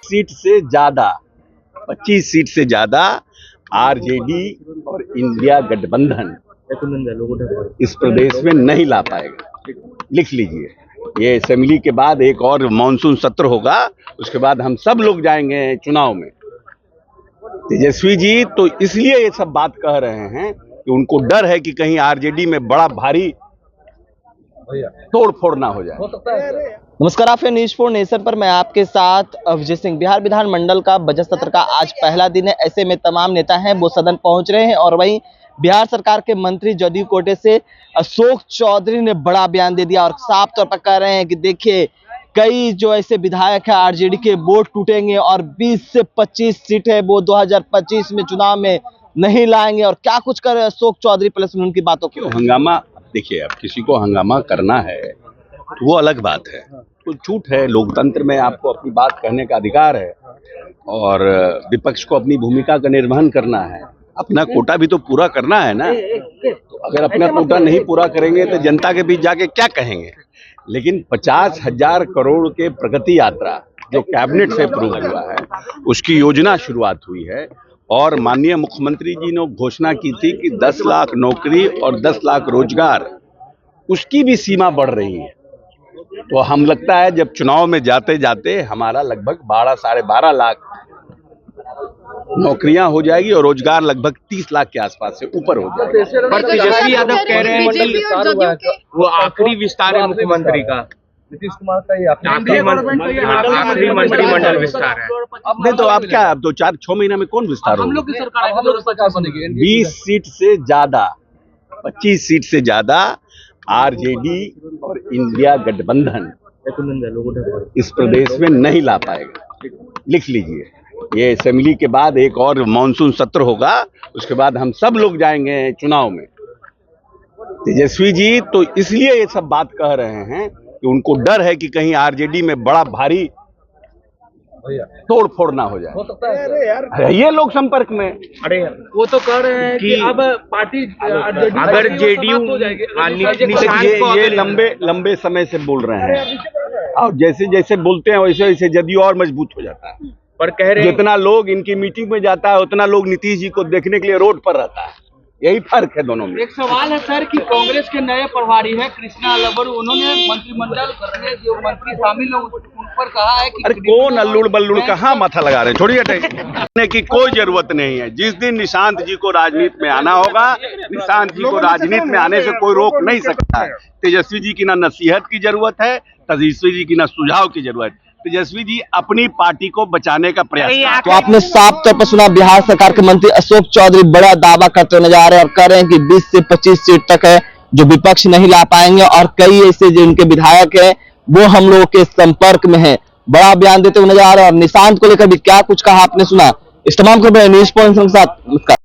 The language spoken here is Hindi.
सीट से ज्यादा 25 सीट से ज्यादा आरजेडी और इंडिया गठबंधन इस प्रदेश में नहीं ला पाएगा। लिख लीजिए, ये असेंबली के बाद एक और मानसून सत्र होगा, उसके बाद हम सब लोग जाएंगे चुनाव में। तेजस्वी जी तो इसलिए ये सब बात कह रहे हैं कि उनको डर है कि कहीं आरजेडी में बड़ा भारी तोड़ फोड़ ना हो जाए। नमस्कार, आप न्यूज़ 4 नेशन पर मैं आपके साथ विजय सिंह। बिहार विधानमंडल का बजट सत्र का आज पहला दिन है। ऐसे में तमाम नेता हैं वो सदन पहुंच रहे हैं और वहीं बिहार सरकार के मंत्री जदयू कोटे से अशोक चौधरी ने बड़ा बयान दे दिया और साफ तौर पर कह रहे हैं कि देखिए, कई जो ऐसे विधायक है आरजेडी के वोट टूटेंगे और 20 से 25 सीट है वो 2025 में चुनाव में नहीं लाएंगे। और क्या कुछ कर अशोक चौधरी, प्लस उनकी बातों क्यों हंगामा। देखिए, अब किसी को हंगामा करना है तो वो अलग बात है, तो झूठ है। लोकतंत्र में आपको अपनी बात कहने का अधिकार है और विपक्ष को अपनी भूमिका का निर्वहन करना है। अपना कोटा भी तो पूरा करना है ना। तो अगर अपना कोटा नहीं पूरा करेंगे तो जनता के बीच जाके क्या कहेंगे। लेकिन 50,000 करोड़ के प्रगति यात्रा जो कैबिनेट से अप्रूव हुआ है, उसकी योजना शुरुआत हुई है और माननीय मुख्यमंत्री जी ने घोषणा की थी कि 10 लाख नौकरी और 10 लाख रोजगार, उसकी भी सीमा बढ़ रही है। तो हम लगता है जब चुनाव में जाते जाते हमारा लगभग 12 साढ़े 12 लाख नौकरियां हो जाएगी और रोजगार लगभग 30 लाख के आसपास से ऊपर हो जाएगा। पर तेजस्वी यादव कह रहे हैं कि वो आखिरी विस्तार है मुख्यमंत्री का। नीतीश कुमार का ये आखिरी मंत्रिमंडल विस्तार है। नहीं तो आप क्या, अब 4-6 महीना में कौन विस्तार होगा? 20 सीट से ज्यादा 25 सीट से ज्यादा आरजेडी और इंडिया गठबंधन इस प्रदेश में नहीं ला पाएगा। लिख लीजिए, ये असेंबली के बाद एक और मानसून सत्र होगा, उसके बाद हम सब लोग जाएंगे चुनाव में। तेजस्वी जी तो इसलिए ये सब बात कह रहे हैं कि उनको डर है कि कहीं आरजेडी में बड़ा भारी तोड़ फोड़ ना हो जाए। ये लोग संपर्क में, अरे वो तो कह रहे हैं कि अब पार्टी अगर जेडीयू ये लंबे समय से बोल रहे हैं और जैसे जैसे बोलते हैं वैसे वैसे जदयू और मजबूत हो जाता है। पर कह रहे हैं जितना लोग इनकी मीटिंग में जाता है उतना लोग नीतीश जी को देखने के लिए रोड पर रहता है। यही फर्क है दोनों में। एक सवाल है सर कि कांग्रेस के नए प्रभारी है कृष्णा लबर, उन्होंने मंत्रिमंडल में जो मंत्री शामिल है उन पर कहा है कि अरे कौन अल्लुड़ बल्लुड़ कहाँ माथा लगा रहे हैं। छोड़िए, हटने की कोई जरूरत नहीं है। जिस दिन निशांत जी को राजनीति में आना होगा, निशांत जी को राजनीति में आने से कोई रोक नहीं सकता है। तेजस्वी जी की ना नसीहत की जरूरत है, तेजस्वी जी की ना सुझाव की जरूरत है। तेजस्वी जी अपनी पार्टी को बचाने का प्रयास। तो आपने साफ तौर पर सुना, बिहार सरकार के मंत्री अशोक चौधरी बड़ा दावा करते हुए नजर आ रहे हैं और कह रहे हैं कि 20 से 25 सीट तक है जो विपक्ष नहीं ला पाएंगे और कई ऐसे जिनके विधायक हैं वो हम लोगों के संपर्क में है। बड़ा बयान देते हुए नजर आ रहे हैं और निशांत को लेकर भी क्या कुछ कहा आपने सुना। इस तमाम खबरें न्यूज़ 4 के साथ। नमस्कार।